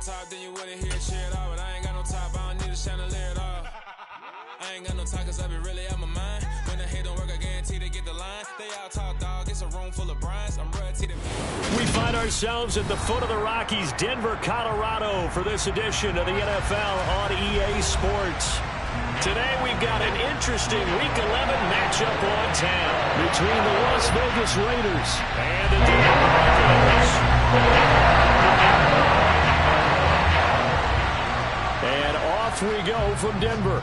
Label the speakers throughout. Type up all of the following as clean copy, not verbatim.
Speaker 1: top, then you wouldn't hear shit at all. But I ain't got no top, I don't need a chandelier at all. I ain't got no time, cause I be really out my mind. When the hit don't work, I guarantee they get the line. They all talk, dog, it's a room full of brinds. I'm ready to...
Speaker 2: We find ourselves at the foot of the Rockies, Denver, Colorado, for this edition of the NFL on EA Sports. Today we've got an interesting Week 11 matchup on tap between the Las Vegas Raiders and the Denver Broncos. And off we go from Denver.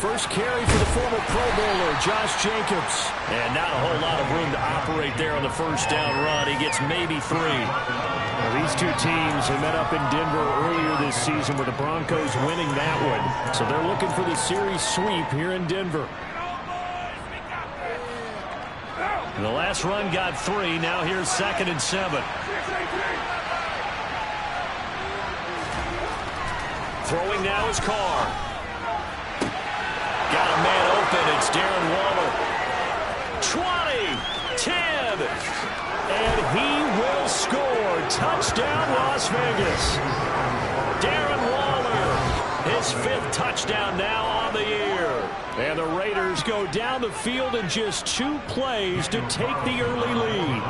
Speaker 2: First carry for the former Pro Bowler, Josh Jacobs. And not a whole lot of room to operate there on the first down run. He gets maybe 3. Now, these two teams have met up in Denver earlier this season with the Broncos winning that one. So they're looking for the series sweep here in Denver. And the last run got 3. Now here's 2nd and 7. Throwing now is Carr. Got a man open. It's Darren Waller. 20, 10, and he will score. Touchdown, Las Vegas. Darren Waller, his 5th touchdown now on the year. And the Raiders go down the field in just 2 plays to take the early lead.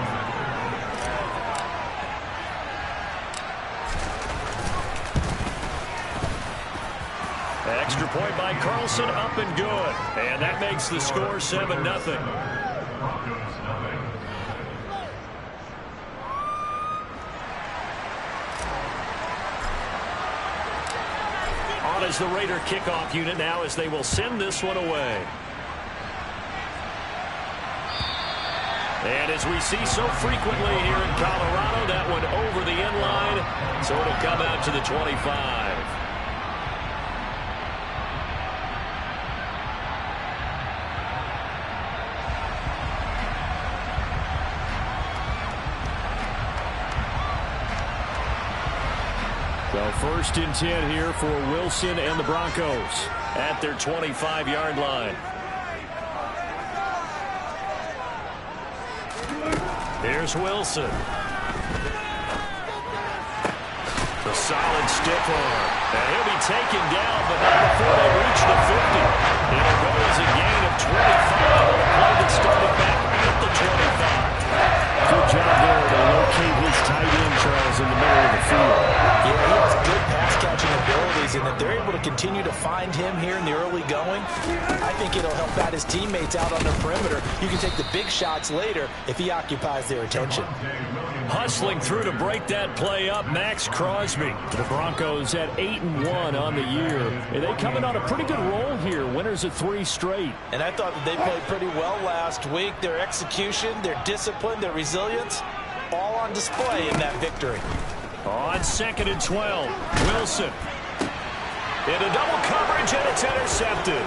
Speaker 2: Extra point by Carlson, up and good. And that makes the score 7-0. On is the Raider kickoff unit now as they will send this one away. And as we see so frequently here in Colorado, that one over the end line, so it'll come out to the 25. So 1st and 10 here for Wilson and the Broncos at their 25-yard line. Here's Wilson. The solid stiff arm. And he'll be taken down, but not before they reach the 50. It'll go as a gain of 25 on a play that started back at the 25. Good job there to locate his tight end, Charles, in the middle of the field.
Speaker 3: Yeah, he has good pass-catching abilities, and if they're able to continue to find him here in the early going, I think it'll help out his teammates out on the perimeter. You can take the big shots later if he occupies their attention.
Speaker 2: Hustling through to break that play up, Max Crosby. The Broncos at 8-1 on the year. And they coming on a pretty good roll here, winners of 3 straight.
Speaker 3: And I thought that they played pretty well last week. Their execution, their discipline, their resilience, all on display in that victory.
Speaker 2: On 2nd and 12, Wilson. Into double coverage, and it's intercepted.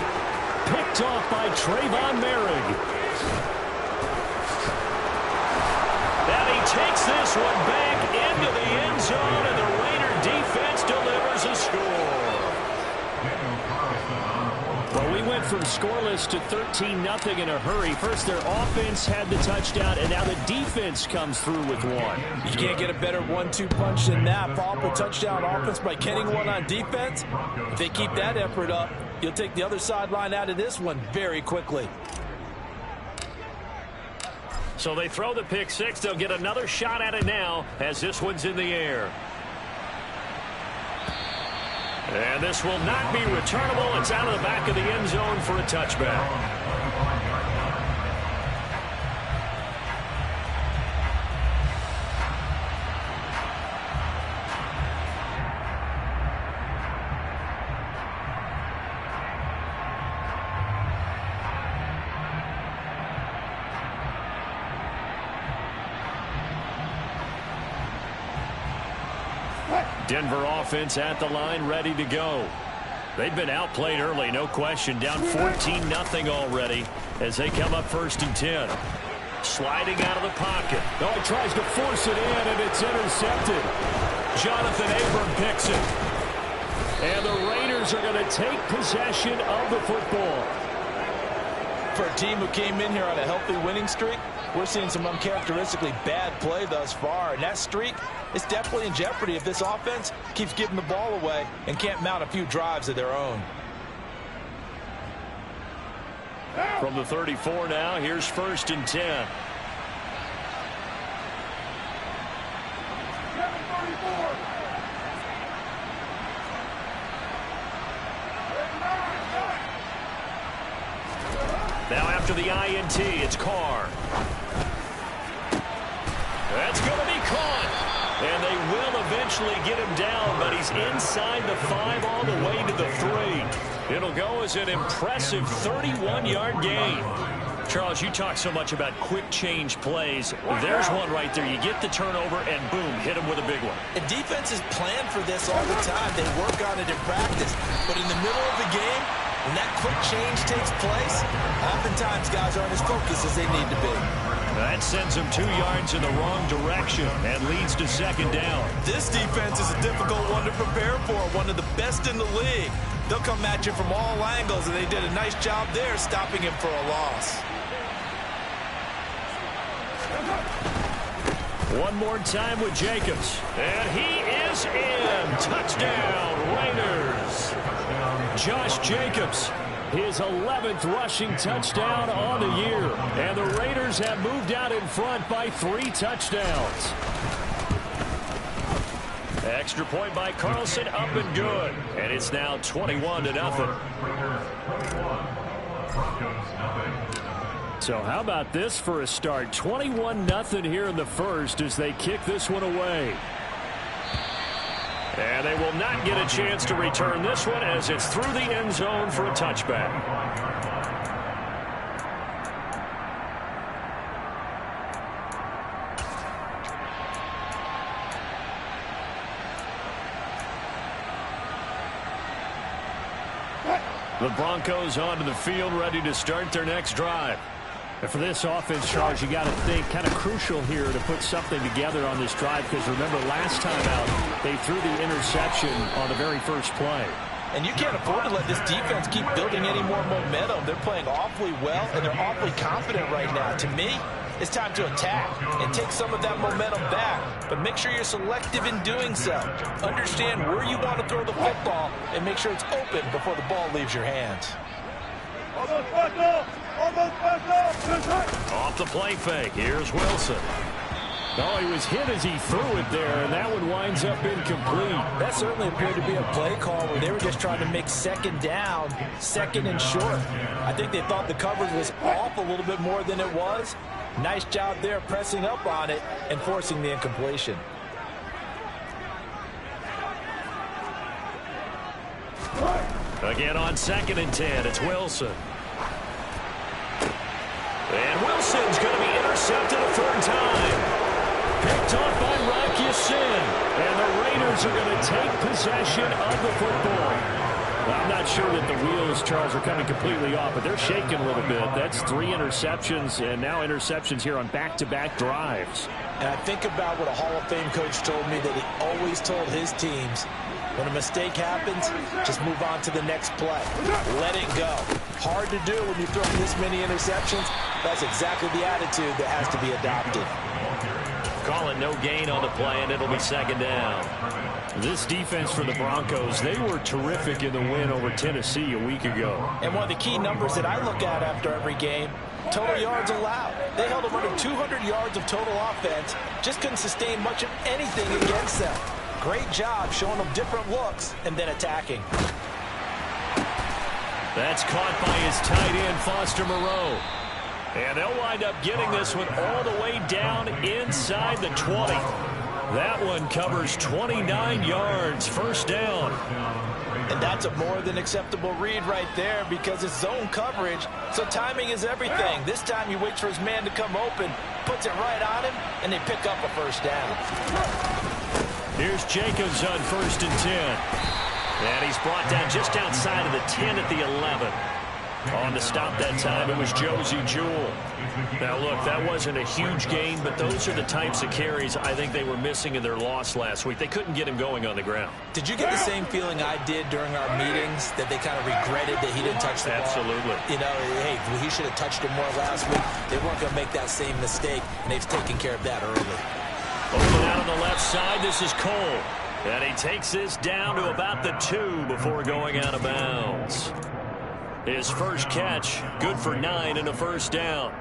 Speaker 2: Picked off by Trayvon Merrick. And he takes this one back into the end zone, and the Raider defense delivers a score. Well, we went from scoreless to 13-0 in a hurry. First, their offense had the touchdown, and now the defense comes through with one.
Speaker 3: You can't get a better 1-2 punch than that. Follow up a touchdown offense by getting one on defense. If they keep that effort up, you'll take the other sideline out of this one very quickly.
Speaker 2: So they throw the pick 6. They'll get another shot at it now as this one's in the air. And this will not be returnable. It's out of the back of the end zone for a touchback. Denver offense at the line, ready to go. They've been outplayed early, no question. Down 14-0 already as they come up 1st and 10. Sliding out of the pocket.
Speaker 4: Oh, he tries to force it in, and it's intercepted.
Speaker 2: Jonathan Abram picks it. And the Raiders are going to take possession of the football.
Speaker 3: For a team who came in here on a healthy winning streak, we're seeing some uncharacteristically bad play thus far. And that streak is definitely in jeopardy if this offense keeps giving the ball away and can't mount a few drives of their own.
Speaker 2: From the 34 now, here's 1st and 10. Now after the INT, it's Carr. That's going to be caught. And they will eventually get him down, but he's inside the 5 all the way to the 3. It'll go as an impressive 31-yard gain. Charles, you talk so much about quick change plays. There's one right there. You get the turnover, and boom, hit him with a big one.
Speaker 3: And defenses plan for this all the time. They work on it in practice. But in the middle of the game, when that quick change takes place, oftentimes guys aren't as focused as they need to be.
Speaker 2: That sends them 2 yards in the wrong direction and leads to 2nd down.
Speaker 3: This defense is a difficult one to prepare for, one of the best in the league. They'll come at you from all angles, and they did a nice job there stopping him for a loss.
Speaker 2: One more time with Jacobs. And he is in. Touchdown, Raiders. Josh Jacobs, his 11th rushing touchdown on the year. And the Raiders have moved out in front by 3 touchdowns. Extra point by Carlson, up and good. And it's now 21-0. So how about this for a start? 21-0 here in the first as they kick this one away. And they will not get a chance to return this one as it's through the end zone for a touchback. The Broncos onto the field, ready to start their next drive.
Speaker 4: And for this offense, Charles, you got to think kind of crucial here to put something together on this drive, because remember last time out they threw the interception on the very first play.
Speaker 3: And you can't afford to let this defense keep building any more momentum. They're playing awfully well, and they're awfully confident right now. To me, it's time to attack and take some of that momentum back. But make sure you're selective in doing so. Understand where you want to throw the football and make sure it's open before the ball leaves your hands.
Speaker 2: Off the play fake, here's Wilson.
Speaker 4: Oh, he was hit as he threw it there, and that one winds up incomplete.
Speaker 3: That certainly appeared to be a play call where they were just trying to make 2nd down, 2nd and short. I think they thought the coverage was off a little bit more than it was. Nice job there pressing up on it and forcing the incompletion.
Speaker 2: Again on 2nd and 10, it's Wilson. And Wilson's going to be intercepted a 3rd time. Picked off by Rocky Sin. And the Raiders are going to take possession of the football. Well, I'm not sure that the wheels, Charles, are coming completely off, but they're shaking a little bit. That's 3 interceptions, and now interceptions here on back-to-back drives.
Speaker 3: And I think about what a Hall of Fame coach told me that he always told his teams, when a mistake happens, just move on to the next play. Let it go. Hard to do when you throw this many interceptions. That's exactly the attitude that has to be adopted.
Speaker 2: Calling no gain on the play, and it'll be 2nd down.
Speaker 4: This defense for the Broncos, they were terrific in the win over Tennessee a week ago.
Speaker 3: And one of the key numbers that I look at after every game, total yards allowed. They held them under 200 yards of total offense, just couldn't sustain much of anything against them. Great job showing them different looks and then attacking.
Speaker 2: That's caught by his tight end, Foster Moreau. And they'll wind up getting this one all the way down inside the 20. That one covers 29 yards, 1st down.
Speaker 3: And that's a more than acceptable read right there because it's zone coverage, so timing is everything. This time he waits for his man to come open, puts it right on him, and they pick up a 1st down.
Speaker 4: Here's Jacobs on 1st and 10. And he's brought down just outside of the 10 at the 11. On the stop that time, it was Josie Jewell. Now, look, that wasn't a huge gain, but those are the types of carries I think they were missing in their loss last week. They couldn't get him going on the ground.
Speaker 3: Did you get the same feeling I did during our meetings, that they kind of regretted that he didn't touch the ball?
Speaker 4: Absolutely.
Speaker 3: You know, hey, he should have touched it more last week. They weren't going to make that same mistake, and they've taken care of that early.
Speaker 4: Open out on the left side, this is Cole. And he takes this down to about the 2 before going out of bounds. His first catch, good for 9 and a first down.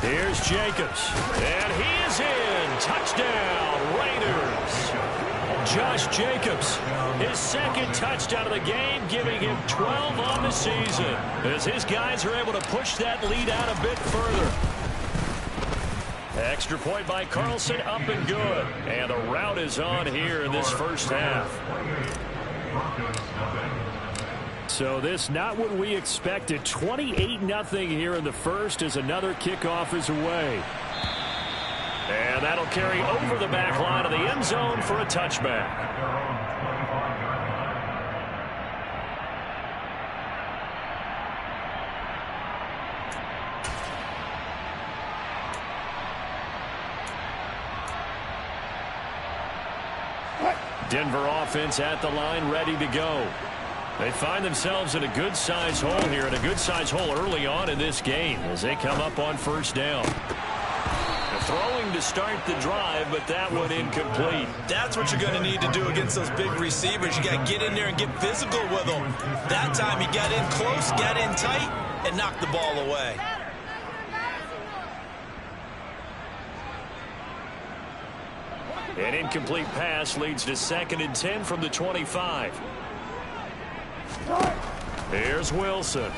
Speaker 4: Here's Jacobs, and he is in. Touchdown, Raiders. Josh Jacobs, his second touchdown of the game, giving him 12 on the season, as his guys are able to push that lead out a bit further. Extra point by Carlson, up and good. And the route is on here in this first half. So this not what we expected. 28-0 here in the first as another kickoff is away. And that'll carry over the back line of the end zone for a touchback. Denver offense at the line, ready to go. They find themselves in a good-sized hole here, and a good-sized hole early on in this game as they come up on first down. Throwing to start the drive, but that one incomplete.
Speaker 3: That's what you're going to need to do against those big receivers. You got to get in there and get physical with them. That time he got in close, got in tight, and knocked the ball away.
Speaker 4: An incomplete pass leads to 2nd and 10 from the 25. Here's Wilson.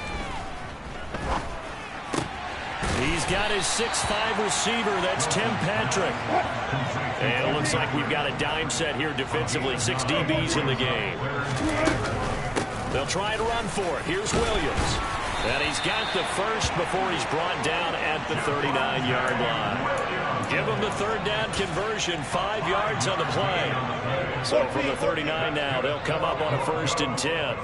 Speaker 4: He's got his 6'5 receiver. That's Tim Patrick. And it looks like we've got a dime set here defensively. 6 DBs in the game. They'll try and run for it. Here's Williams. And he's got the first before he's brought down at the 39-yard line. Give him the third down conversion, 5 yards on the play. So from the 39 now, they'll come up on a 1st and 10.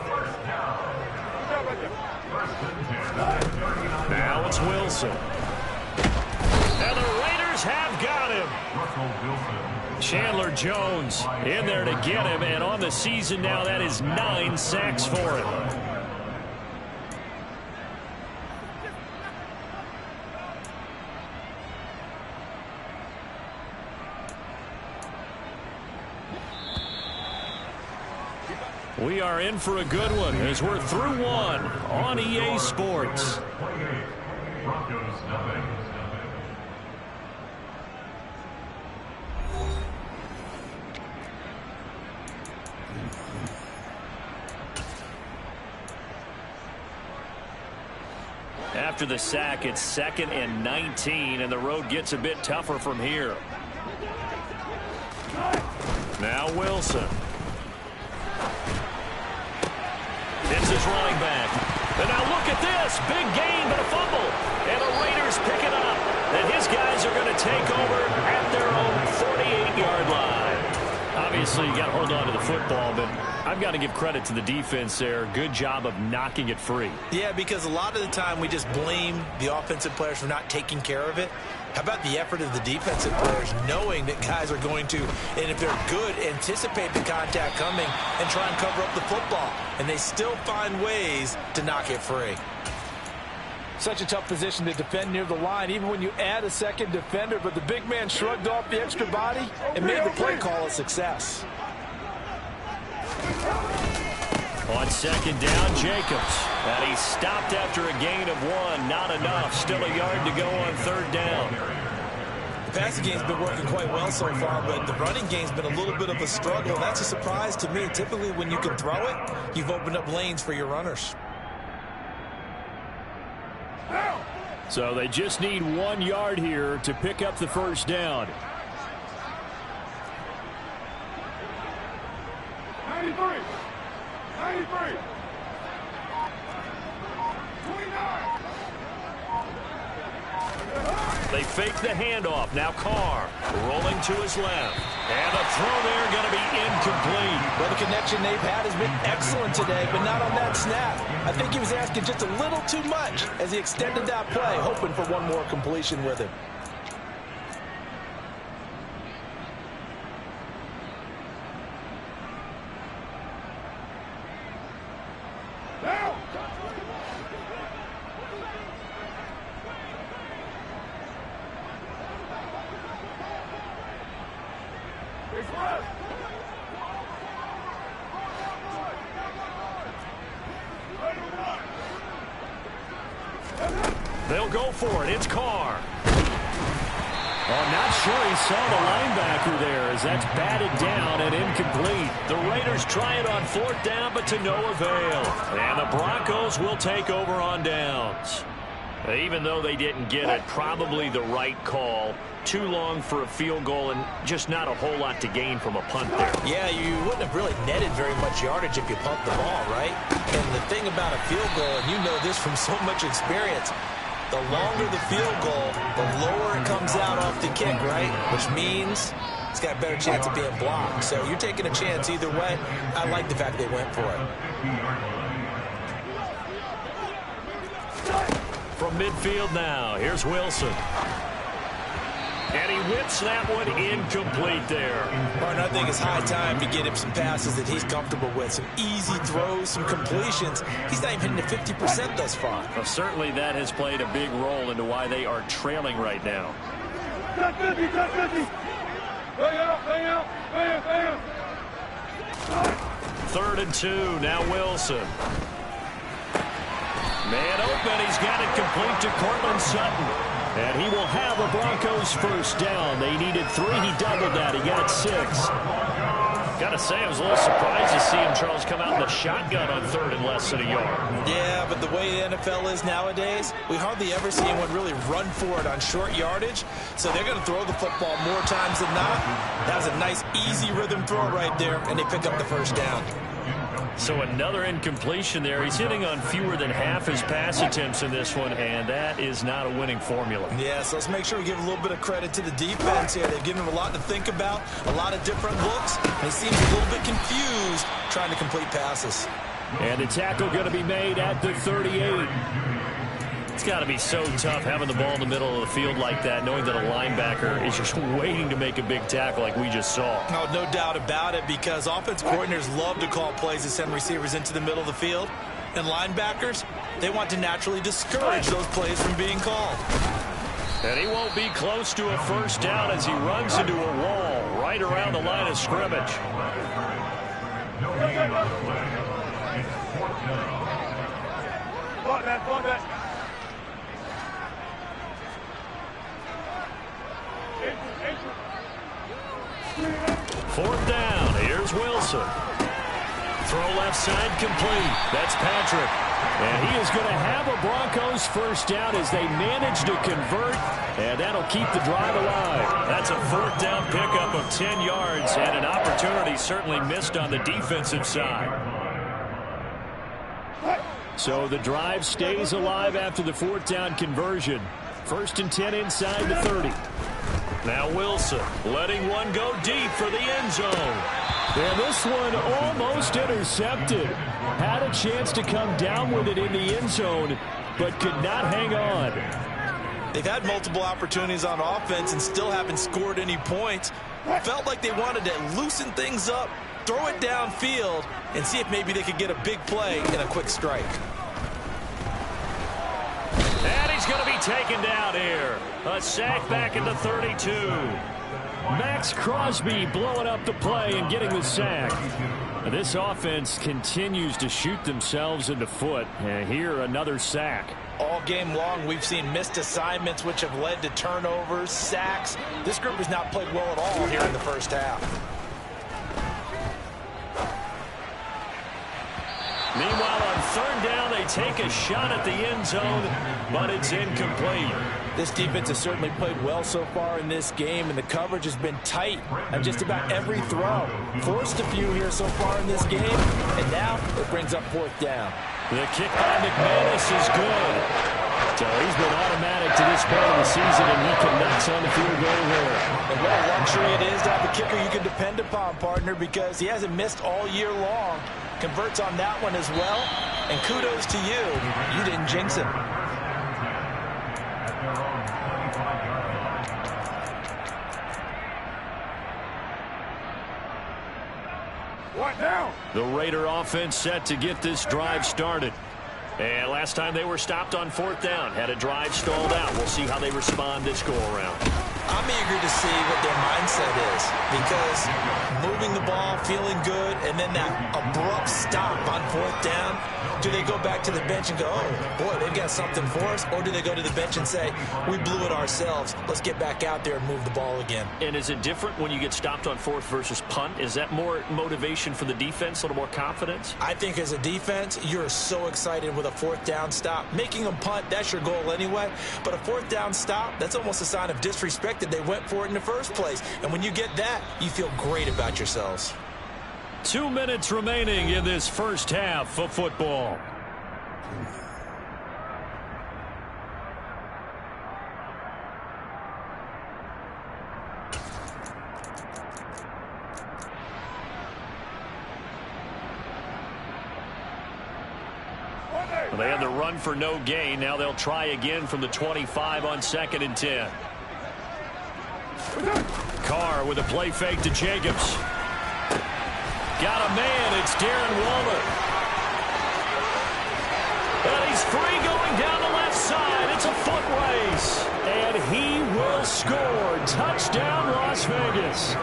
Speaker 4: Now it's Wilson. And the Raiders have got him. Chandler Jones in there to get him, and on the season now, that is 9 sacks for him. We are in for a good one as we're through one on EA Sports. After the sack, it's 2nd and 19, and the road gets a bit tougher from here. Now Wilson. It's his running back. And now look at this. Big gain, but a fumble. And the Raiders pick it up. And his guys are going to take over at their own 48-yard line. Obviously, you got to hold on to the football, but I've got to give credit to the defense there. Good job of knocking it free.
Speaker 3: Yeah, because a lot of the time we just blame the offensive players for not taking care of it. How about the effort of the defensive players knowing that guys are going to, and if they're good, anticipate the contact coming and try and cover up the football. And they still find ways to knock it free. Such a tough position to defend near the line, even when you add a second defender. But the big man shrugged off the extra body and made the play call a success.
Speaker 4: On 2nd down, Jacobs. And he stopped after a gain of 1. Not enough. Still a yard to go on 3rd down.
Speaker 3: The passing game's been working quite well so far, but the running game's been a little bit of a struggle. That's a surprise to me. Typically, when you can throw it, you've opened up lanes for your runners.
Speaker 4: So they just need 1 yard here to pick up the first down.
Speaker 5: 93.
Speaker 4: They fake the handoff. Now Carr rolling to his left. And the throw there going to be incomplete.
Speaker 3: Well, the connection they've had has been excellent today, but not on that snap. I think he was asking just a little too much as he extended that play, hoping for one more completion with him.
Speaker 4: They'll go for it. It's Carr. Oh, not sure he saw the linebacker there as that's batted down and incomplete. The Raiders try it on 4th down, but to no avail. And the Broncos will take over on downs. Even though they didn't get it, probably the right call. Too long for a field goal and just not a whole lot to gain from a punt there.
Speaker 3: Yeah, you wouldn't have really netted very much yardage if you punt the ball, right? And the thing about a field goal, and you know this from so much experience, the longer the field goal, the lower it comes out off the kick, right? Which means it's got a better chance of being blocked. So you're taking a chance either way. I like the fact they went for it.
Speaker 4: From midfield now, here's Wilson. And he whips that one incomplete there.
Speaker 3: Martin, I think it's high time to get him some passes that he's comfortable with. Some easy throws, some completions. He's not even hitting the 50% thus far.
Speaker 4: Well, certainly that has played a big role into why they are trailing right now. 3rd and 2, now Wilson. Man open, he's got it complete to Cortland Sutton. And he will have the Broncos first down. They needed 3. He doubled that. He got 6. Got to say, I was a little surprised to see him, Charles, come out in the shotgun on 3rd and less than a yard.
Speaker 3: Yeah, but the way the NFL is nowadays, we hardly ever see anyone really run for it on short yardage. So they're going to throw the football more times than not. That was a nice, easy rhythm throw right there, and they pick up the first down.
Speaker 4: So another incompletion there. He's hitting on fewer than half his pass attempts in this one, and that is not a winning formula.
Speaker 3: Yeah, so let's make sure we give a little bit of credit to the defense here. They've given him a lot to think about, a lot of different looks, and he seems a little bit confused trying to complete passes.
Speaker 4: And the tackle going to be made at the 38. It's got to be so tough having the ball in the middle of the field like that, knowing that a linebacker is just waiting to make a big tackle like we just saw.
Speaker 3: No doubt about it, because offense coordinators love to call plays that send receivers into the middle of the field. And linebackers, they want to naturally discourage those plays from being called.
Speaker 4: And he won't be close to a first down as he runs into a wall right around the line of scrimmage.
Speaker 5: Fall back.
Speaker 4: 4th down. Here's Wilson. Throw left side complete. That's Patrick. And he is going to have a Broncos first down as they manage to convert. And that'll keep the drive alive. That's a 4th down pickup of 10 yards and an opportunity certainly missed on the defensive side. So the drive stays alive after the 4th down conversion. 1st and 10 inside the 30. Now Wilson letting one go deep for the end zone. And this one almost intercepted. Had a chance to come down with it in the end zone, but could not hang on.
Speaker 3: They've had multiple opportunities on offense and still haven't scored any points. Felt like they wanted to loosen things up, throw it downfield, and see if maybe they could get a big play and a quick strike.
Speaker 4: And he's going to be taken down here. A sack back at the 32. Max Crosby blowing up the play and getting the sack. This offense continues to shoot themselves in the foot. And here, another sack.
Speaker 3: All game long, we've seen missed assignments, which have led to turnovers, sacks. This group has not played well at all here in the first half.
Speaker 4: Meanwhile, on 3rd down, they take a shot at the end zone, but it's incomplete.
Speaker 3: This defense has certainly played well so far in this game, and the coverage has been tight on just about every throw. Forced a few here so far in this game, and now it brings up 4th down.
Speaker 4: The kick by McManus is good. So he's been automatic to this point of the season, and he connects on the field goal there.
Speaker 3: And what a luxury it is to have a kicker you can depend upon, partner, because he hasn't missed all year long. Converts on that one as well. And kudos to you. You didn't jinx him.
Speaker 2: What now?
Speaker 4: The Raider offense set to get this drive started. And last time they were stopped on 4th down, had a drive stalled out. We'll see how they respond this go-around.
Speaker 3: I'm eager to see what their mindset is, because moving the ball, feeling good, and then that abrupt stop on 4th down, do they go back to the bench and go, oh, boy, they've got something for us, or do they go to the bench and say, we blew it ourselves, let's get back out there and move the ball again?
Speaker 4: And is it different when you get stopped on 4th versus punt? Is that more motivation for the defense, a little more confidence?
Speaker 3: I think as a defense, you're so excited with a 4th down stop. Making them punt, that's your goal anyway, but a 4th down stop, that's almost a sign of disrespect that they went for it in the first place. And when you get that, you feel great about yourselves.
Speaker 4: 2 minutes remaining in this first half of football. They had the run for no gain. Now they'll try again from the 25 on 2nd and 10. Carr with a play fake to Jacobs. Got a man. It's Darren Waller. And he's free going down the left side. It's a foot race. And he will score. Touchdown, Las Vegas.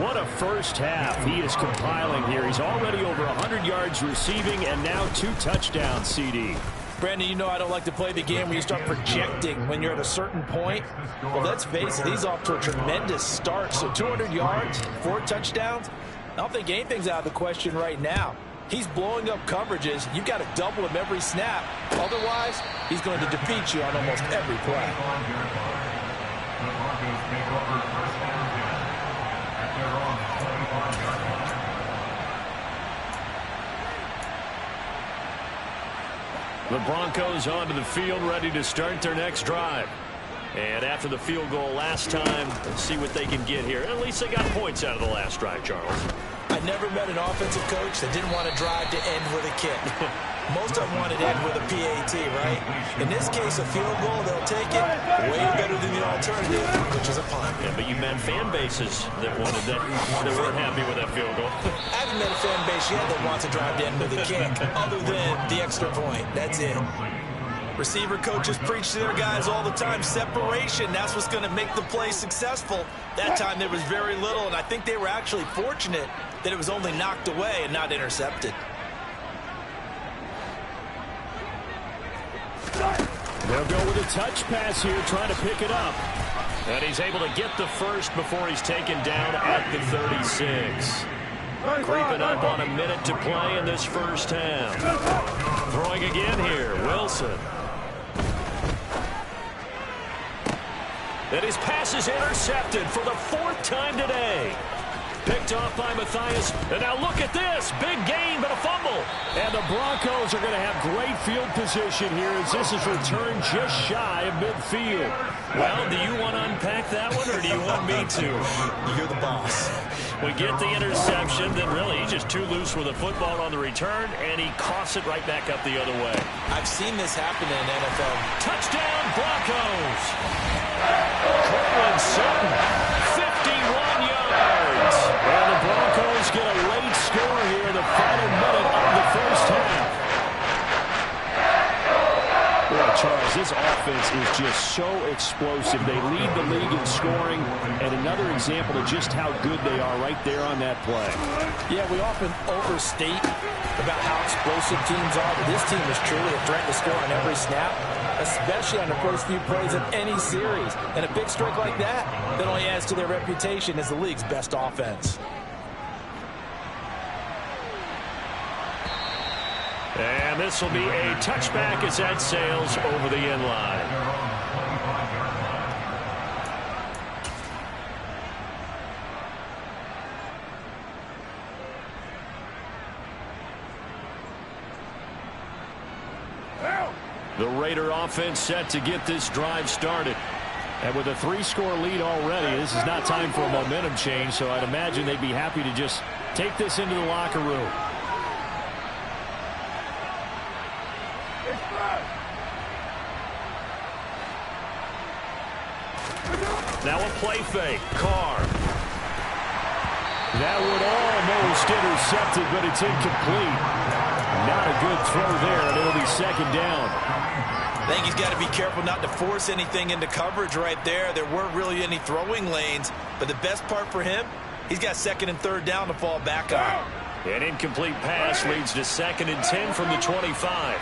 Speaker 4: What a first half he is compiling here. He's already over 100 yards receiving and now 2 touchdowns, CD.
Speaker 3: Brandon, you know I don't like to play the game where you start projecting when you're at a certain point. Well, let's face it, he's off to a tremendous start. So 200 yards, 4 touchdowns. I don't think anything's out of the question right now. He's blowing up coverages. You've got to double him every snap. Otherwise, he's going to defeat you on almost every play.
Speaker 4: The Broncos onto the field, ready to start their next drive. And after the field goal last time, let's see what they can get here. At least they got points out of the last drive, Charles.
Speaker 3: I never met an offensive coach that didn't want to drive to end with a kick. Most of them wanted to end with a PAT, right? In this case, a field goal, they'll take it way better than the alternative, which is a punt.
Speaker 4: Yeah, but you met fan bases that wanted that weren't happy with that field goal.
Speaker 3: I haven't met a fan base yet that wants to drive to end with a kick, other than the extra point. That's it. Receiver coaches preach to their guys all the time. Separation, that's what's going to make the play successful. That time there was very little, and I think they were actually fortunate that it was only knocked away and not intercepted.
Speaker 4: They'll go with a touch pass here, trying to pick it up. And he's able to get the first before he's taken down at the 36. Creeping up on a minute to play in this first half. Throwing again here, Wilson. And his pass is intercepted for the 4th time today. Picked off by Matthias. And now look at this. Big gain, but a fumble. And the Broncos are going to have great field position here as this is returned just shy of midfield. Well, do you want to unpack that one, or do you want me to?
Speaker 3: You're the boss.
Speaker 4: We get the interception, then really he's just too loose with the football on the return, and he coughs it right back up the other way.
Speaker 3: I've seen this happen in NFL.
Speaker 4: Touchdown, Broncos. Cortland Sutton, 51 yards. And the Broncos get a late score here in the final minute of the first half. Boy, Charles, this offense is just so explosive. They lead the league in scoring, and another example of just how good they are right there on that play.
Speaker 3: Yeah, we often overstate about how explosive teams are, but this team is truly a threat to score on every snap, especially on the first few plays of any series. And a big streak like that only adds to their reputation as the league's best offense.
Speaker 4: And this will be a touchback as that sails over the end line. The Raider offense set to get this drive started. And with a 3-score lead already, this is not time for a momentum change, so I'd imagine they'd be happy to just take this into the locker room. Now a play fake. Carr. That would almost intercept it, but it's incomplete. Not a good throw there, and it'll be second down.
Speaker 3: I think he's got to be careful not to force anything into coverage right there. There weren't really any throwing lanes, but the best part for him, he's got 2nd and 3rd down to fall back on.
Speaker 4: An incomplete pass leads to 2nd and 10 from the 25.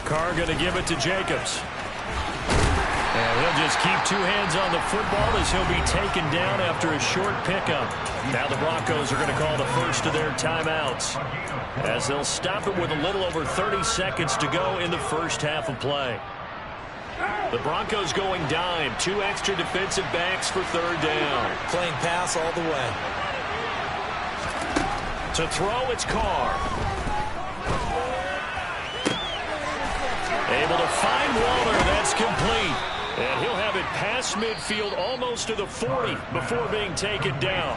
Speaker 4: Carr going to give it to Jacobs. And he'll just keep 2 hands on the football as he'll be taken down after a short pickup. Now the Broncos are going to call the first of their timeouts as they'll stop it with a little over 30 seconds to go in the first half of play. The Broncos going dime. 2 extra defensive backs for 3rd down.
Speaker 3: Playing pass all the way.
Speaker 4: To throw, it's Carr. Able to find Waller. That's complete. And he'll have it past midfield almost to the 40 before being taken down.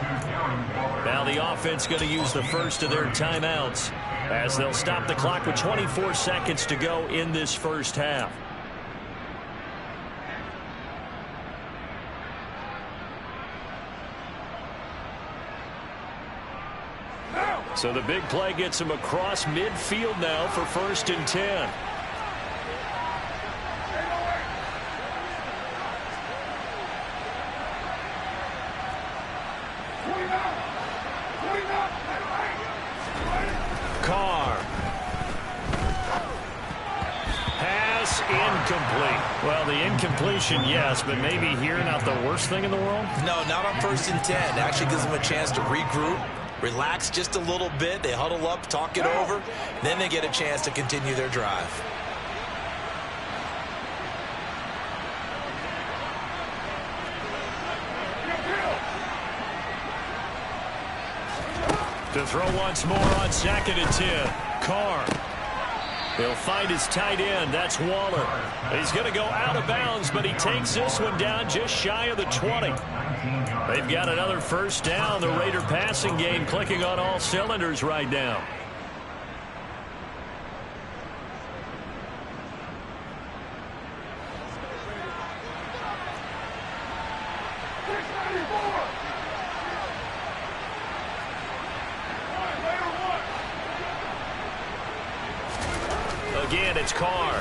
Speaker 4: Now the offense going to use the first of their timeouts as they'll stop the clock with 24 seconds to go in this first half. So the big play gets him across midfield now for 1st and 10. Carr. Pass incomplete. Well, the incompletion, yes, but maybe here not the worst thing in the world?
Speaker 3: No, not on 1st and 10. Actually gives them a chance to regroup, relax just a little bit. They huddle up, talk it over. Then they get a chance to continue their drive.
Speaker 4: To throw once more on 2nd and 10. Carr. He'll find his tight end. That's Waller. He's going to go out of bounds, but he takes this one down just shy of the 20. They've got another 1st down. The Raider passing game clicking on all cylinders right now. Again, it's Carr.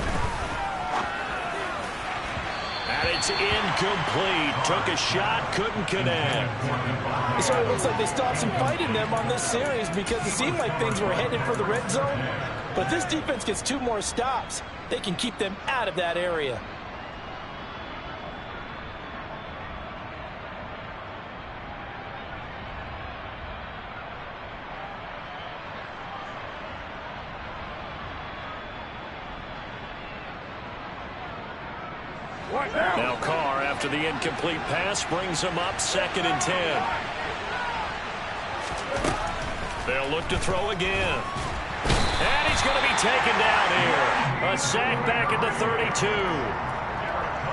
Speaker 4: And it's incomplete. Took a shot, couldn't connect.
Speaker 3: It sort of looks like they stopped some fight in them on this series because it seemed like things were headed for the red zone. But this defense gets 2 more stops. They can keep them out of that area.
Speaker 4: Now Carr, after the incomplete pass, brings him up 2nd and 10. They'll look to throw again. And he's going to be taken down here. A sack back at the 32.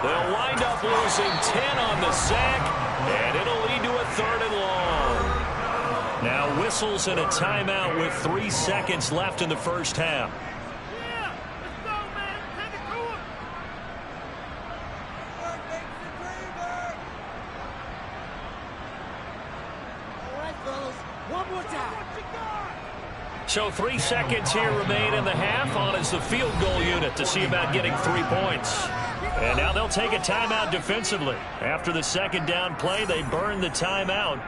Speaker 4: They'll wind up losing 10 on the sack, and it'll lead to a 3rd and long. Now whistles and a timeout with 3 seconds left in the first half. So 3 seconds here remain in the half. On is the field goal unit to see about getting 3 points. And now they'll take a timeout defensively. After the 2nd down play, they burn the timeout,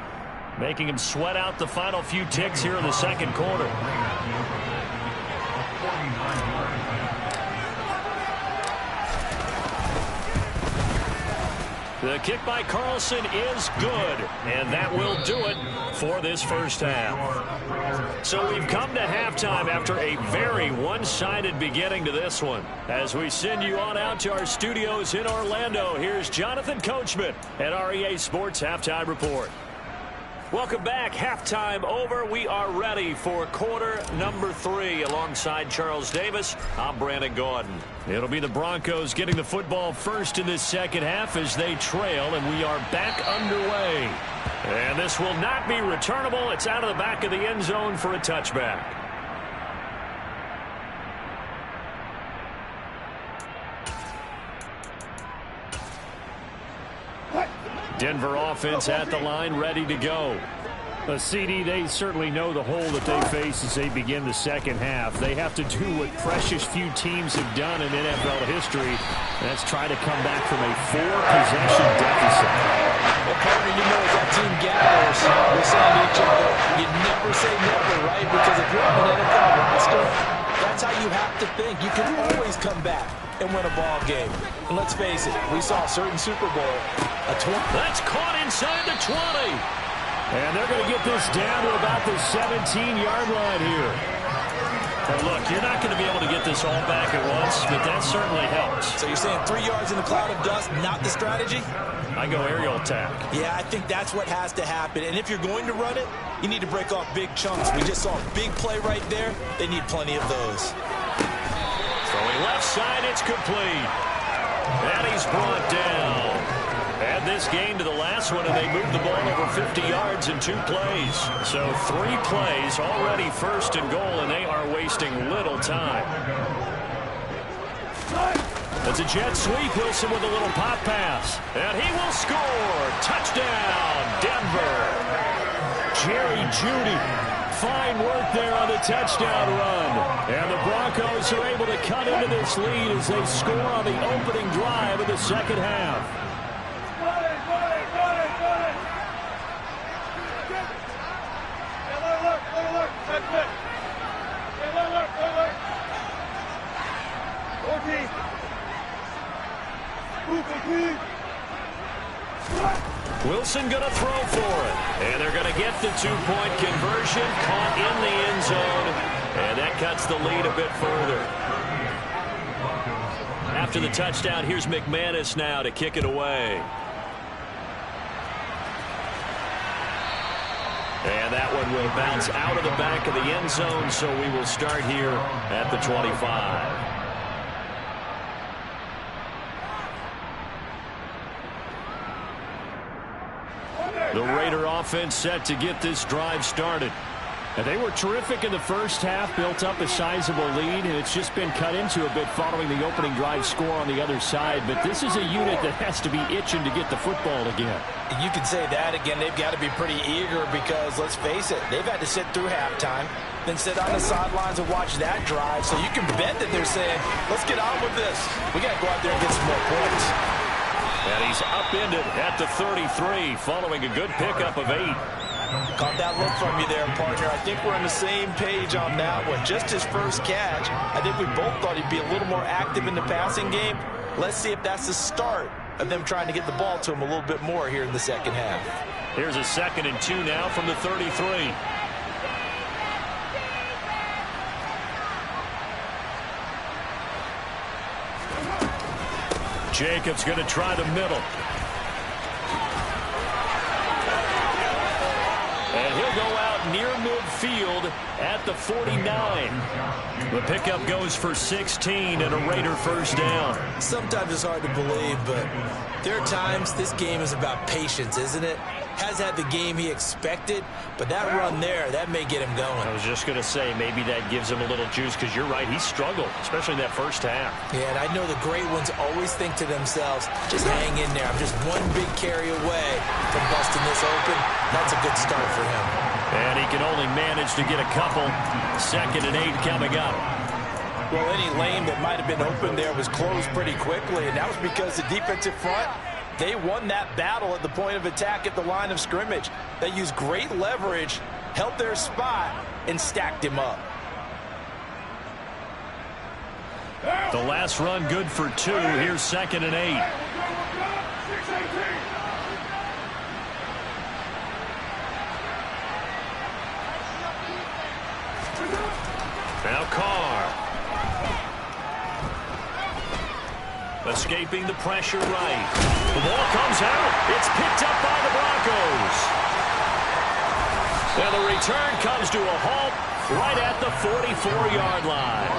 Speaker 4: making him sweat out the final few ticks here in the 2nd quarter. The kick by Carlson is good, and that will do it for this first half. So we've come to halftime after a very one-sided beginning to this one. As we send you on out to our studios in Orlando, here's Jonathan Coachman at REA Sports Halftime Report. Welcome back. Halftime over. We are ready for quarter number 3. Alongside Charles Davis, I'm Brandon Gaudin. It'll be the Broncos getting the football first in this second half as they trail, and we are back underway. And this will not be returnable. It's out of the back of the end zone for a touchback. Denver offense at the line, ready to go.
Speaker 2: CD, they certainly know the hole that they face as they begin the second half. They have to do what precious few teams have done in NFL history. That's try to come back from a 4-possession deficit.
Speaker 3: Well, partner, you know, as that team gathers, we're saying to each other, you never say never, right? Because if you're on an NFL roster, that's how you have to think. You can always come back and win a ball game. And let's face it, we saw a certain Super Bowl.
Speaker 4: That's caught inside the 20.
Speaker 2: And they're going to get this down to about the 17-yard line here.
Speaker 4: Well, look, you're not going to be able to get this all back at once, but that certainly helps.
Speaker 3: So you're saying 3 yards in a cloud of dust, not the strategy?
Speaker 4: I go aerial attack.
Speaker 3: Yeah, I think that's what has to happen. And if you're going to run it, you need to break off big chunks. We just saw a big play right there. They need plenty of those.
Speaker 4: Throwing left side, it's complete. And he's brought down. Add this game to the last one, and they moved the ball over 50 yards in 2 plays. So 3 plays, already first and goal, and they are wasting little time. That's a jet sweep. Wilson with a little pop pass. And he will score. Touchdown, Denver. Jerry Jeudy. Fine work there on the touchdown run. And the Broncos are able to cut into this lead as they score on the opening drive of the second half. Wilson going to throw for it. And they're going to get the 2-point conversion. Caught in the end zone. And that cuts the lead a bit further. After the touchdown, here's McManus now to kick it away. And that one will bounce out of the back of the end zone, so we will start here at the 25. The Raider offense set to get this drive started.
Speaker 2: And they were terrific in the first half, built up a sizable lead, and it's just been cut into a bit following the opening drive score on the other side. But this is a unit that has to be itching to get the football again.
Speaker 3: You can say that again. They've got to be pretty eager because, let's face it, they've had to sit through halftime, then sit on the sidelines and watch that drive. So you can bet that they're saying, let's get on with this. We got to go out there and get some more points.
Speaker 4: And he's upended at the 33 following a good pickup of 8.
Speaker 3: Caught that look from you there, partner. I think we're on the same page on that one. Just his first catch. I think we both thought he'd be a little more active in the passing game. Let's see if that's the start of them trying to get the ball to him a little bit more here in the second half.
Speaker 4: Here's a 2nd and 2 now from the 33. Jacobs going to try the middle. And he'll go out near midfield at the 49. The pickup goes for 16 and a Raider first down.
Speaker 3: Sometimes it's hard to believe, but there are times this game is about patience, isn't it? Has had the game he expected, but that run there, that may get him going.
Speaker 4: I was just going to say, maybe that gives him a little juice, because you're right, he struggled, especially in that first half.
Speaker 3: Yeah, and I know the great ones always think to themselves, just hang in there. I'm just one big carry away from busting this open. That's a good start for him.
Speaker 4: And he can only manage to get a couple. 2nd and 8 coming up.
Speaker 3: Well, any lane that might have been open there was closed pretty quickly, and that was because the defensive front, they won that battle at the point of attack at the line of scrimmage. They used great leverage, held their spot, and stacked him up.
Speaker 4: The last run good for 2. Here's 2nd and 8. Now Carr. Escaping the pressure right. The ball comes out. It's picked up by the Broncos. And the return comes to a halt right at the 44-yard line.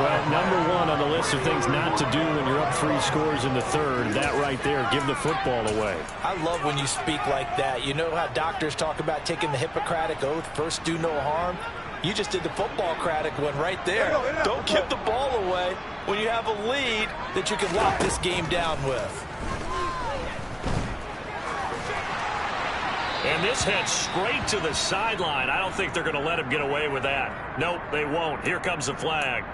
Speaker 2: Well, number one on the list of things not to do when you're up 3 scores in the third, that right there, give the football away.
Speaker 3: I love when you speak like that. You know how doctors talk about taking the Hippocratic Oath, first do no harm? You just did the football-cratic one right there. Don't give the ball away when you have a lead that you can lock this game down with.
Speaker 4: And this heads straight to the sideline. I don't think they're going to let him get away with that. Nope, they won't. Here comes the flag.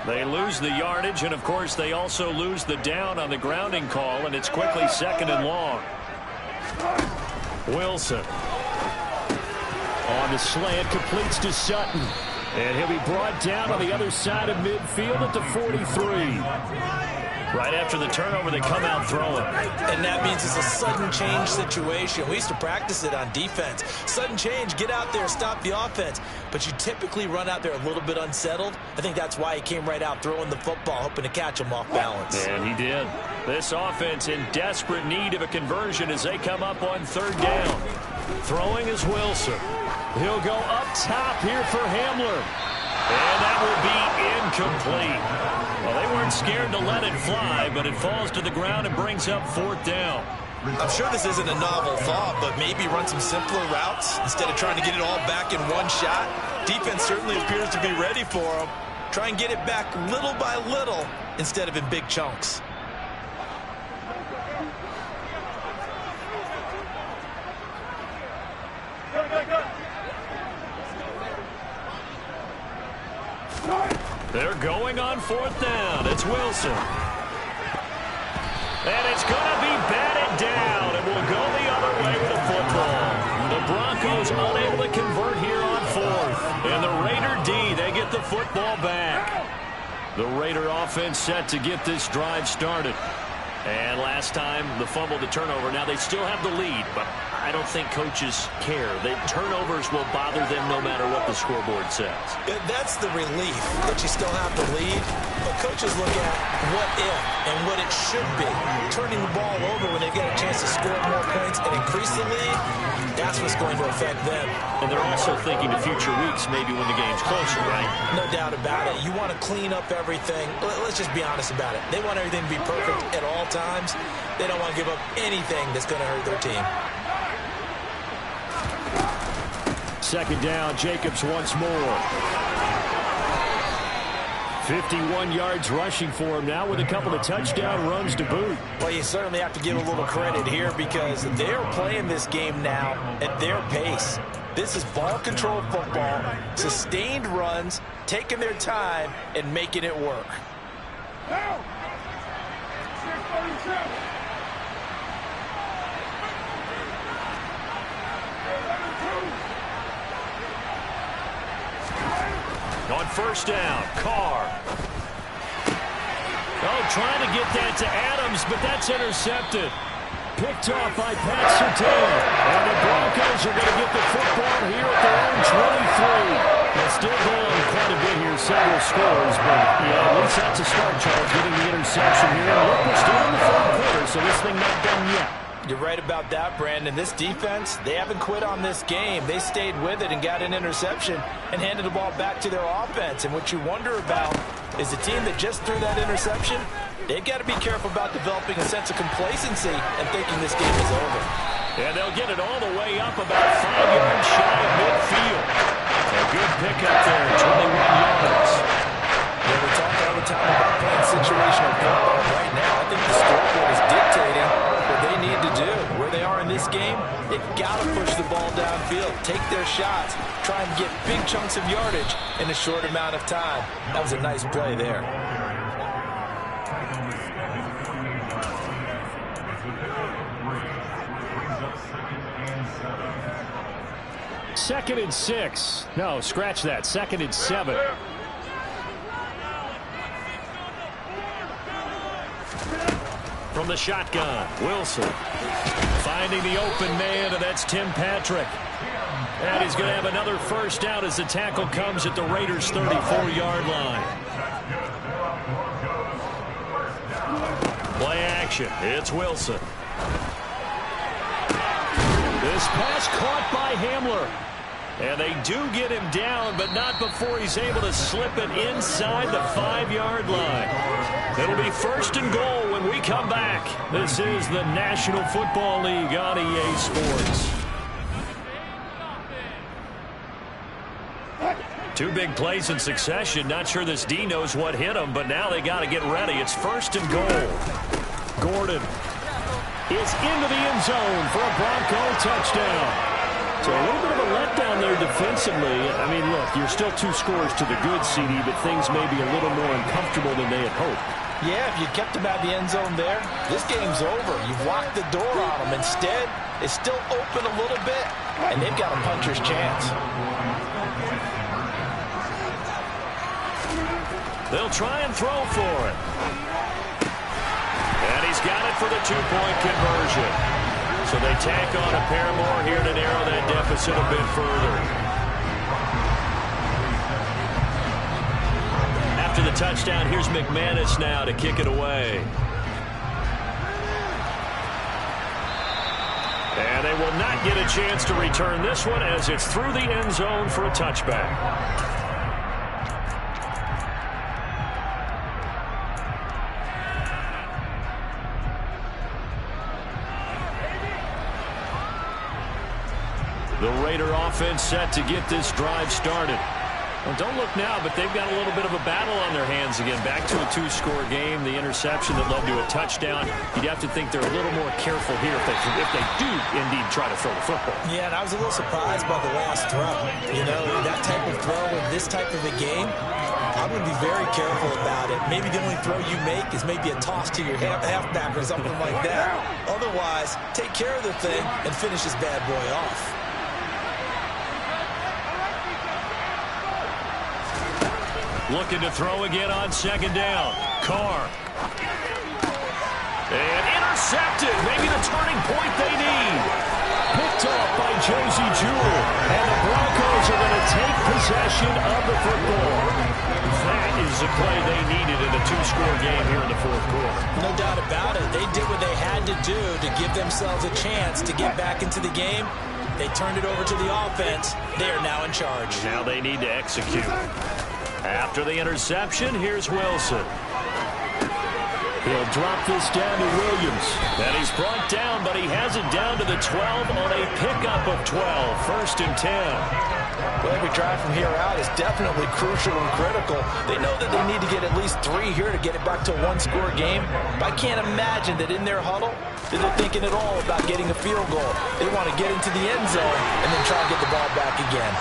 Speaker 4: They lose the yardage, and, of course, they also lose the down on the grounding call, and it's quickly 2nd and long. Wilson on the slant, completes to Sutton. And he'll be brought down on the other side of midfield at the 43. Right after the turnover, they come out throwing.
Speaker 3: And that means it's a sudden change situation. We used to practice it on defense. Sudden change, get out there, stop the offense. But you typically run out there a little bit unsettled. I think that's why he came right out throwing the football, hoping to catch him off balance.
Speaker 4: And he did. This offense in desperate need of a conversion as they come up on 3rd down. Throwing is Wilson. He'll go up top here for Hamler. And that will be incomplete. Well, they weren't scared to let it fly, but it falls to the ground and brings up 4th down.
Speaker 3: I'm sure this isn't a novel thought, but maybe run some simpler routes instead of trying to get it all back in one shot. Defense certainly appears to be ready for them. Try and get it back little by little instead of in big chunks.
Speaker 4: They're going on 4th down. It's Wilson. And it's going to be batted down. It will go the other way with the football. The Broncos unable to convert here on 4th. And the Raider D, they get the football back. The Raider offense set to get this drive started. And last time, the fumble to turnover. Now, they still have the lead, but I don't think coaches care. The turnovers will bother them no matter what the scoreboard says.
Speaker 3: That's the relief that you still have the lead. But coaches look at what if and what it should be. Turning the ball over when they've got a chance to score more points and increase the lead, that's what's going to affect them.
Speaker 4: And they're also thinking to future weeks, maybe when the game's closer, right?
Speaker 3: No doubt about it. You want to clean up everything. Let's just be honest about it. They want everything to be perfect at all times. They don't want to give up anything that's going to hurt their team.
Speaker 2: 2nd down, Jacobs once more. 51 yards rushing for him now with a couple of touchdown runs to boot.
Speaker 3: Well, you certainly have to give a little credit here because they're playing this game now at their pace. This is ball control football, sustained runs, taking their time, and making it work.
Speaker 4: On 1st down, Carr. Oh, trying to get that to Adams, but that's intercepted. Picked off by Pat Surtain. And the Broncos are going to get the football here at their own 23. They're still going quite a bit here, several scores, but yeah, at least that's a start, Charles, getting the interception here. And look, we're still in the 3rd quarter, so this thing not done yet.
Speaker 3: You're right about that, Brandon. This defense, they haven't quit on this game. They stayed with it and got an interception and handed the ball back to their offense. And what you wonder about is the team that just threw that interception, they've got to be careful about developing a sense of complacency and thinking this game is over.
Speaker 4: And they'll get it all the way up about 5 yards shy of midfield. A good pickup there, 21 yards.
Speaker 3: Yeah, we talk all the time about playing situational football. Right now, I think the scoreboard is dictating what they need to do. Where they are in this game, they've got to push the ball downfield, take their shots, try and get big chunks of yardage in a short amount of time. That was a nice play there.
Speaker 2: Second and 6. No, scratch that. 2nd and 7.
Speaker 4: From the shotgun, Wilson finding the open man, and that's Tim Patrick. And he's going to have another 1st down as the tackle comes at the Raiders' 34-yard line. possession. It's Wilson. This pass caught by Hamler. And they do get him down, but not before he's able to slip it inside the 5-yard line. It'll be 1st and goal when we come back. This is the National Football League on EA Sports. 2 big plays in succession. Not sure this D knows what hit him, but now they got to get ready. It's 1st and goal. Gordon is into the end zone for a Bronco touchdown. So a little bit of a letdown there defensively. I mean, look, you're still 2 scores to the good, CD, but things may be a little more uncomfortable than they had hoped.
Speaker 3: Yeah, if you kept them out of the end zone there, this game's over. You've locked the door on them. Instead, it's still open a little bit, and they've got a puncher's chance.
Speaker 4: They'll try and throw for it. And he's got it for the 2-point conversion. So they tack on a pair more here to narrow that deficit a bit further. After the touchdown, here's McManus now to kick it away. And they will not get a chance to return this one as it's through the end zone for a touchback. The Raider offense set to get this drive started. Well, don't look now, but they've got a little bit of a battle on their hands again. Back to a 2-score game. The interception that led to a touchdown. You'd have to think they're a little more careful here if they do indeed try to throw the football.
Speaker 3: Yeah, and I was a little surprised by the last throw. You know, that type of throw in this type of a game, I'm going to be very careful about it. Maybe the only throw you make is maybe a toss to your halfback or something like that. Otherwise, take care of the thing and finish this bad boy off.
Speaker 4: Looking to throw again on 2nd down. Carr. And intercepted. Maybe the turning point they need. Picked off by Josie Jewell. And the Broncos are going to take possession of the football. That is the play they needed in a 2-score game here in the 4th quarter.
Speaker 3: No doubt about it. They did what they had to do to give themselves a chance to get back into the game. They turned it over to the offense. They are now in charge.
Speaker 4: Now they need to execute. After the interception, here's Wilson. He'll drop this down to Williams. And he's brought down, but he has it down to the 12 on a pickup of 12. 1st and 10.
Speaker 3: Well, every drive from here out is definitely crucial and critical. They know that they need to get at least 3 here to get it back to a 1-score game. But I can't imagine that in their huddle that they're thinking at all about getting a field goal. They want to get into the end zone and then try to get the ball back again.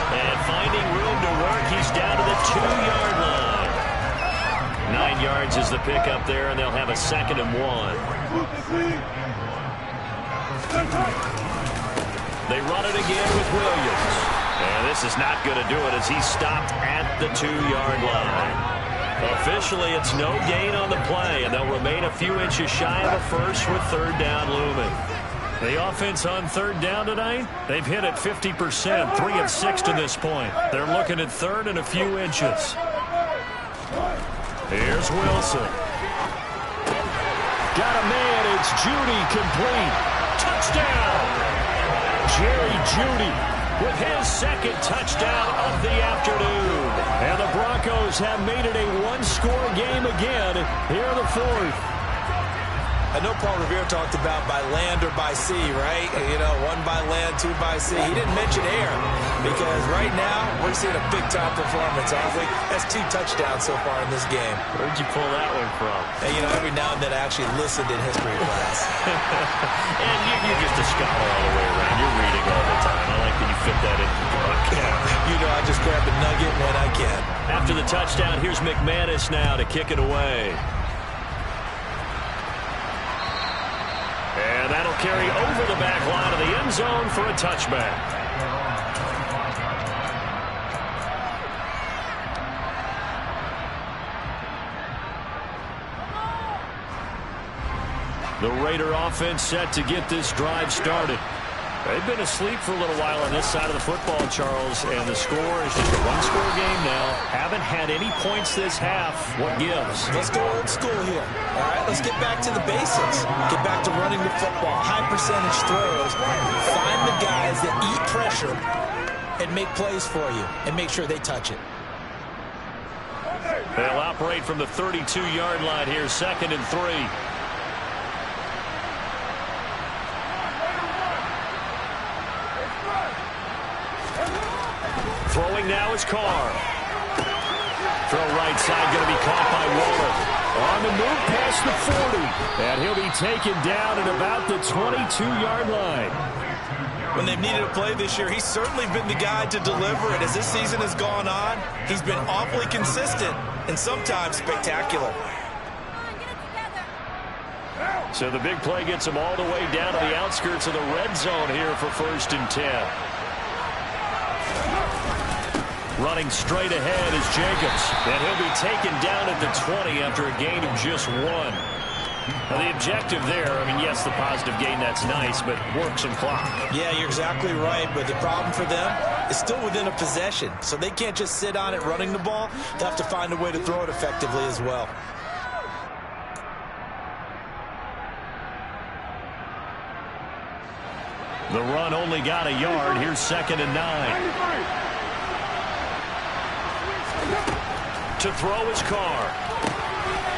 Speaker 4: And finding room to work, he's down to the 2-yard line. 9 yards is the pickup there, and they'll have a 2nd and 1. They run it again with Williams. And this is not going to do it as he's stopped at the 2-yard line. Officially, it's no gain on the play, and they'll remain a few inches shy of a first with 3rd down looming. The offense on 3rd down tonight, they've hit it 50%, 3 of 6 to this point. They're looking at 3rd and a few inches. Here's Wilson. Got a man, it's Judy complete. Touchdown! Jerry Judy with his 2nd touchdown of the afternoon. And the Broncos have made it a 1-score game again here in the 4th.
Speaker 3: I know Paul Revere talked about by land or by sea, right? You know, 1 by land, 2 by sea. He didn't mention air because right now we're seeing a big-time performance, aren't we? That's 2 touchdowns so far in this game.
Speaker 4: Where'd you pull that one from?
Speaker 3: And, you know, every now and then I actually listened in history class.
Speaker 4: And you're just a scholar all the way around. You're reading all the time. I like that you fit that in the broadcast.
Speaker 3: You know, I just grab a nugget when I can.
Speaker 4: After the touchdown, here's McManus now to kick it away. And that'll carry over the back line of the end zone for a touchback. The Raider offense set to get this drive started. They've been asleep for a little while on this side of the football, Charles, and the score is just a one-score game now. Haven't had any points this half. What gives?
Speaker 3: Let's go old school here. All right, let's get back to the basics. Get back to running the football, high percentage throws. Find the guys that eat pressure and make plays for you and make sure they touch it.
Speaker 4: They'll operate from the 32-yard line here, 2nd and 3. Throwing now is Carr. Throw right side, going to be caught by Waller. On the move past the 40. And he'll be taken down at about the 22-yard line.
Speaker 3: When they've needed a play this year, he's certainly been the guy to deliver it. As this season has gone on, he's been awfully consistent and sometimes spectacular.
Speaker 4: So the big play gets him all the way down to the outskirts of the red zone here for 1st and 10. Running straight ahead is Jacobs. And he'll be taken down at the 20 after a gain of just 1. Now the objective there, I mean, yes, the positive gain, that's nice, but work some clock.
Speaker 3: Yeah, you're exactly right, but the problem for them is still within a possession. So they can't just sit on it running the ball. They'll have to find a way to throw it effectively as well.
Speaker 4: The run only got a yard. Here's 2nd and 9. To throw his Carr.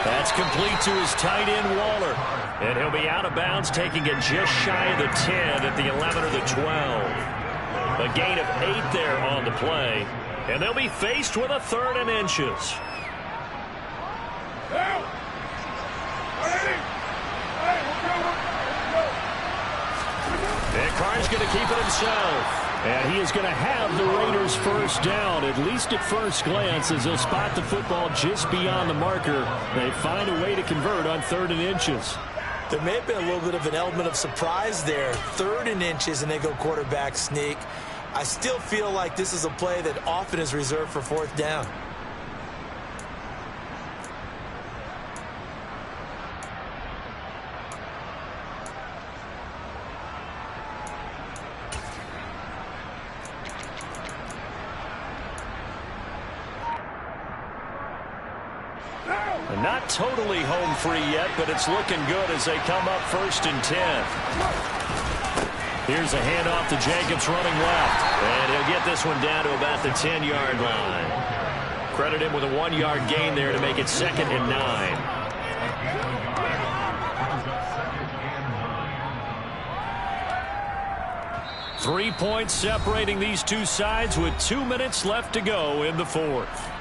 Speaker 4: That's complete to his tight end, Waller. And he'll be out of bounds, taking it just shy of the 10 at the 11 or the 12. A gain of 8 there on the play. And they'll be faced with a 3rd and inches. And Carr's going to keep it himself. And he is going to have the Raiders first down, at least at first glance, as they'll spot the football just beyond the marker. They find a way to convert on 3rd and inches.
Speaker 3: There may have been a little bit of an element of surprise there. 3rd and inches, and they go quarterback sneak. I still feel like this is a play that often is reserved for 4th down.
Speaker 4: Not totally home free yet, but it's looking good as they come up 1st and 10. Here's a handoff to Jacobs running left. And he'll get this one down to about the 10-yard line. Credit him with a 1-yard gain there to make it 2nd and 9. Three points separating these two sides with 2 minutes left to go in the 4th.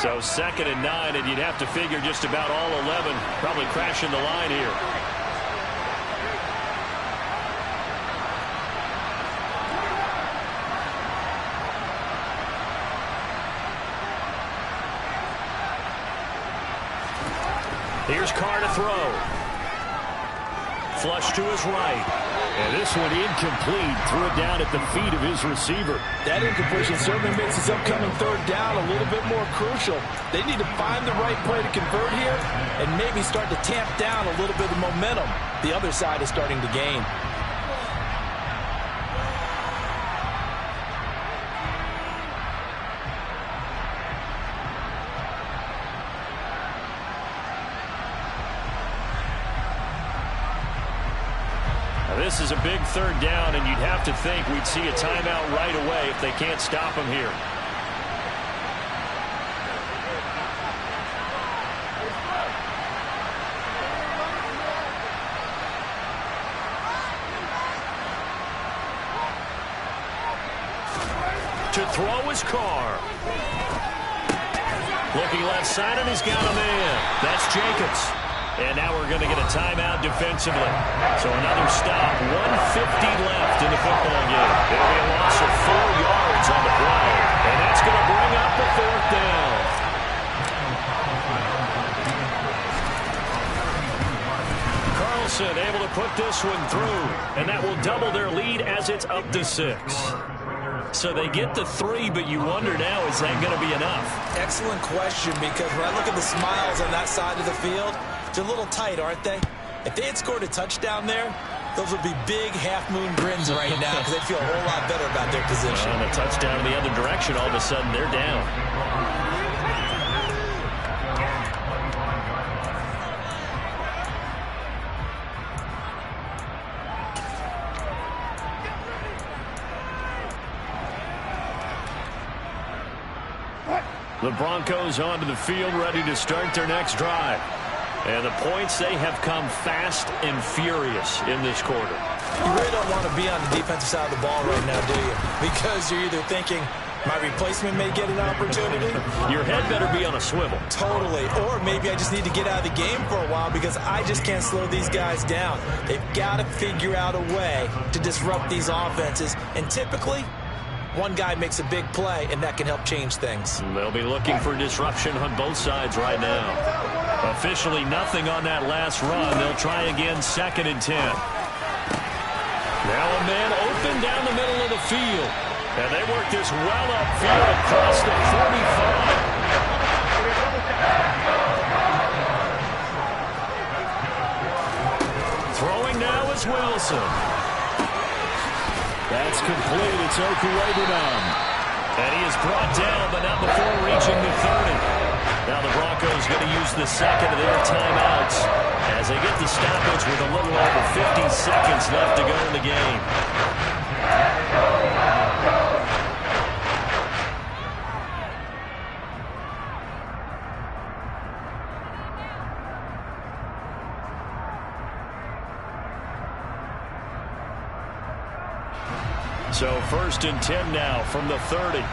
Speaker 4: So 2nd and 9, and you'd have to figure just about all 11 probably crashing the line here. Here's Carr to throw. Flush to his right. And this one incomplete. Threw it down at the feet of his receiver.
Speaker 3: That incompletion certainly makes his upcoming 3rd down a little bit more crucial. They need to find the right play to convert here and maybe start to tamp down a little bit of momentum the other side is starting to gain.
Speaker 4: This is a big 3rd down, and you'd have to think we'd see a timeout right away if they can't stop him here. To throw his Carr. Looking left side, and he's got a man. That's Jacobs. And now we're going to get a timeout defensively. So another stop. 1:50 left in the football game. It'll be a loss of 4 yards on the play. And that's going to bring up the 4th down. Carl, Wilson able to put this one through, and that will double their lead as it's up to 6. So they get the 3, but you wonder now, is that going to be enough?
Speaker 3: Excellent question, because when I look at the smiles on that side of the field, they're a little tight, aren't they? If they had scored a touchdown there, those would be big half-moon grins right now because they feel a whole lot better about their position.
Speaker 4: And a touchdown in the other direction, all of a sudden they're down. The Broncos onto the field, ready to start their next drive. And the points, they have come fast and furious in this quarter.
Speaker 3: You really don't want to be on the defensive side of the ball right now, do you? Because you're either thinking, my replacement may get an opportunity.
Speaker 4: Your head better be on a swivel.
Speaker 3: Totally. Or maybe I just need to get out of the game for a while because I just can't slow these guys down. They've got to figure out a way to disrupt these offenses. And typically, one guy makes a big play, and that can help change things.
Speaker 4: They'll be looking for disruption on both sides right now. Officially nothing on that last run. They'll try again, 2nd and 10. Now a man open down the middle of the field. And they work this well upfield across the 45. Throwing now is Wilson. That's complete. It's Okuwebunam. And he is brought down, but not before reaching the 30. Now the Broncos going to use the second of their timeouts as they get the stoppage with a little over 50 seconds left to go in the game. So 1st and 10 now from the 30.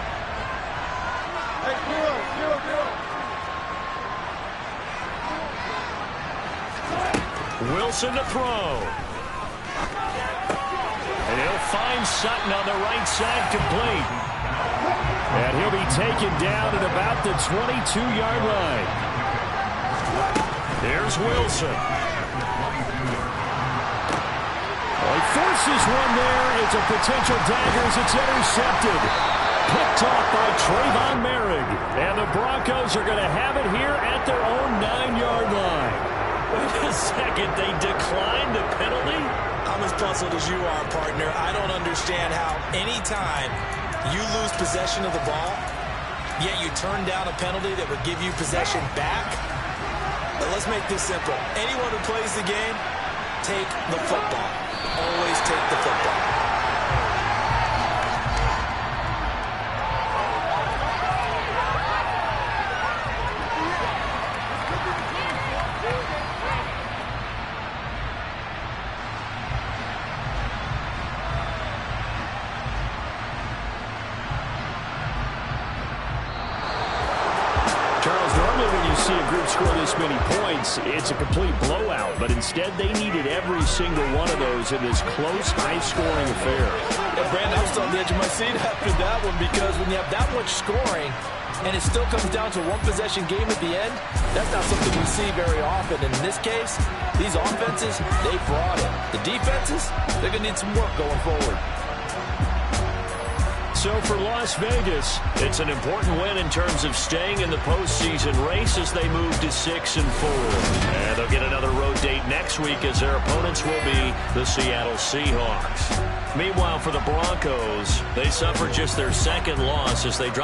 Speaker 4: Wilson to throw. And he'll find Sutton on the right side, complete. And he'll be taken down at about the 22-yard line. There's Wilson. Well, he forces one there. It's a potential dagger as it's intercepted. Picked off by Trayvon Merrick. And the Broncos are going to have it here at their own 9-yard line. Wait a second, they declined the penalty?
Speaker 3: I'm as puzzled as you are, partner. I don't understand how any time you lose possession of the ball, yet you turn down a penalty that would give you possession back. But let's make this simple. Anyone who plays the game, take the football. Always take the football.
Speaker 4: See a group score this many points, it's a complete blowout, but instead they needed every single one of those in this close, high-scoring affair.
Speaker 3: Yeah, Brandon, I was on the edge of my seat after that one because when you have that much scoring and it still comes down to one-possession game at the end, that's not something we see very often. And in this case, these offenses, they brought it. The defenses, they're going to need some work going forward.
Speaker 4: So for Las Vegas, it's an important win in terms of staying in the postseason race as they move to 6-4. And they'll get another road date next week as their opponents will be the Seattle Seahawks. Meanwhile, for the Broncos, they suffered just their 2nd loss as they dropped